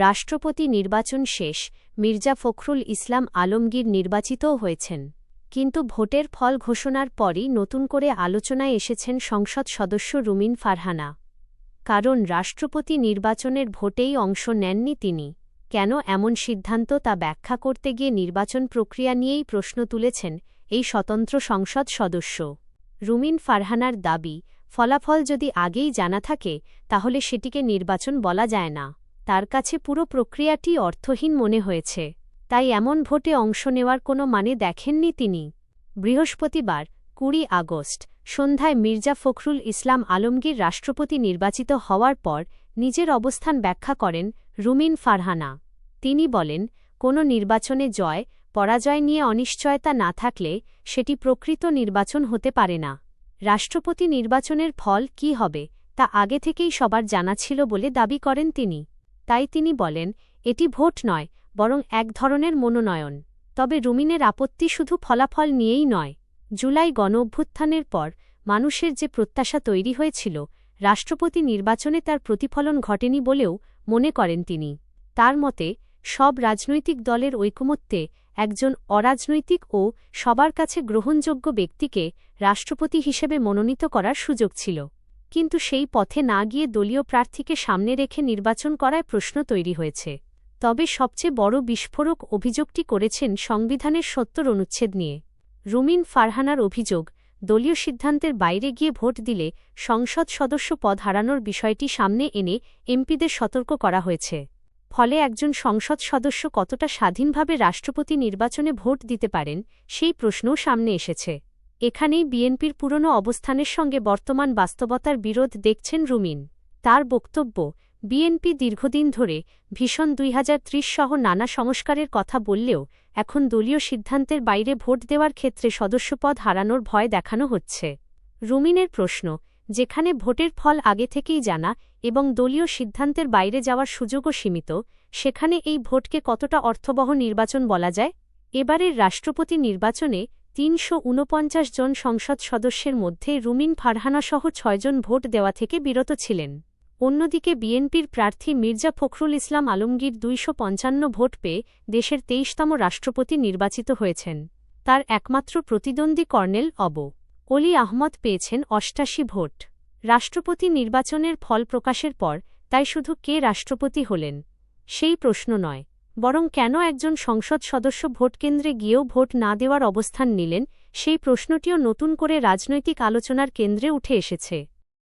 রাষ্ট্রপতি নির্বাচন শেষ, মির্জা ফখরুল ইসলাম আলমগীর নির্বাচিতও হয়েছেন। কিন্তু ভোটের ফল ঘোষণার পরই নতুন করে আলোচনায় এসেছেন সংসদ সদস্য রুমিন ফারহানা। কারণ রাষ্ট্রপতি নির্বাচনের ভোটেই অংশ নেননি তিনি। কেন এমন সিদ্ধান্ত তা ব্যাখ্যা করতে গিয়ে নির্বাচন প্রক্রিয়া নিয়েই প্রশ্ন তুলেছেন এই স্বতন্ত্র সংসদ সদস্য। রুমিন ফারহানার দাবি, ফলাফল যদি আগেই জানা থাকে তাহলে সেটিকে নির্বাচন বলা যায় না। তার কাছে পুরো প্রক্রিয়াটি অর্থহীন মনে হয়েছে, তাই এমন ভোটে অংশ নেওয়ার কোনো মানে দেখেননি তিনি। বৃহস্পতিবার ২০ আগস্ট সন্ধ্যায় মির্জা ফখরুল ইসলাম আলমগীর রাষ্ট্রপতি নির্বাচিত হওয়ার পর নিজের অবস্থান ব্যাখ্যা করেন রুমিন ফারহানা। তিনি বলেন, কোনো নির্বাচনে জয় পরাজয় নিয়ে অনিশ্চয়তা না থাকলে সেটি প্রকৃত নির্বাচন হতে পারে না। রাষ্ট্রপতি নির্বাচনের ফল কী হবে তা আগে থেকেই সবার জানা ছিল বলে দাবি করেন তিনি। তাই তিনি বলেন, এটি ভোট নয়, বরং এক ধরনের মনোনয়ন। তবে রুমিনের আপত্তি শুধু ফলাফল নিয়েই নয়। জুলাই গণঅভ্যুত্থানের পর মানুষের যে প্রত্যাশা তৈরি হয়েছিল, রাষ্ট্রপতি নির্বাচনে তার প্রতিফলন ঘটেনি বলেও মনে করেন তিনি। তার মতে, সব রাজনৈতিক দলের ঐকমত্যে একজন অরাজনৈতিক ও সবার কাছে গ্রহণযোগ্য ব্যক্তিকে রাষ্ট্রপতি হিসেবে মনোনীত করার সুযোগ ছিল। কিন্তু সেই পথে না গিয়ে দলীয় প্রার্থীকে সামনে রেখে নির্বাচন করায় প্রশ্ন তৈরি হয়েছে। তবে সবচেয়ে বড় বিস্ফোরক অভিযোগটি করেছেন সংবিধানের ৭০ অনুচ্ছেদ নিয়ে। রুমিন ফারহানার অভিযোগ, দলীয় সিদ্ধান্তের বাইরে গিয়ে ভোট দিলে সংসদ সদস্য পদ হারানোর বিষয়টি সামনে এনে এমপিদের সতর্ক করা হয়েছে। ফলে একজন সংসদ সদস্য কতটা স্বাধীনভাবে রাষ্ট্রপতি নির্বাচনে ভোট দিতে পারেন সেই প্রশ্নও সামনে এসেছে। এখানেই বিএনপির পুরনো অবস্থানের সঙ্গে বর্তমান বাস্তবতার বিরোধ দেখছেন রুমিন। তার বক্তব্য, বিএনপি দীর্ঘদিন ধরে ভিশন ২০৩০ সহ নানা সংস্কারের কথা বললেও এখন দলীয় সিদ্ধান্তের বাইরে ভোট দেওয়ার ক্ষেত্রে সদস্যপদ হারানোর ভয় দেখানো হচ্ছে। রুমিনের প্রশ্ন, যেখানে ভোটের ফল আগে থেকেই জানা এবং দলীয় সিদ্ধান্তের বাইরে যাওয়ার সুযোগও সীমিত, সেখানে এই ভোটকে কতটা অর্থবহ নির্বাচন বলা যায়? এবারের রাষ্ট্রপতি নির্বাচনে ৩৪৯ জন সংসদ সদস্যের মধ্যে রুমিন ফারহানাসহ ৬ জন ভোট দেওয়া থেকে বিরত ছিলেন। অন্যদিকে বিএনপির প্রার্থী মির্জা ফখরুল ইসলাম আলমগীর ২৫৫ ভোট পেয়ে দেশের ২৩তম রাষ্ট্রপতি নির্বাচিত হয়েছেন। তার একমাত্র প্রতিদ্বন্দ্বী কর্নেল অলি আহমদ পেয়েছেন ৮৮ ভোট। রাষ্ট্রপতি নির্বাচনের ফল প্রকাশের পর তাই শুধু কে রাষ্ট্রপতি হলেন সেই প্রশ্ন নয়, বরং কেন একজন সংসদ সদস্য ভোটকেন্দ্রে গিয়েও ভোট না দেওয়ার অবস্থান নিলেন সেই প্রশ্নটিও নতুন করে রাজনৈতিক আলোচনার কেন্দ্রে উঠে এসেছে।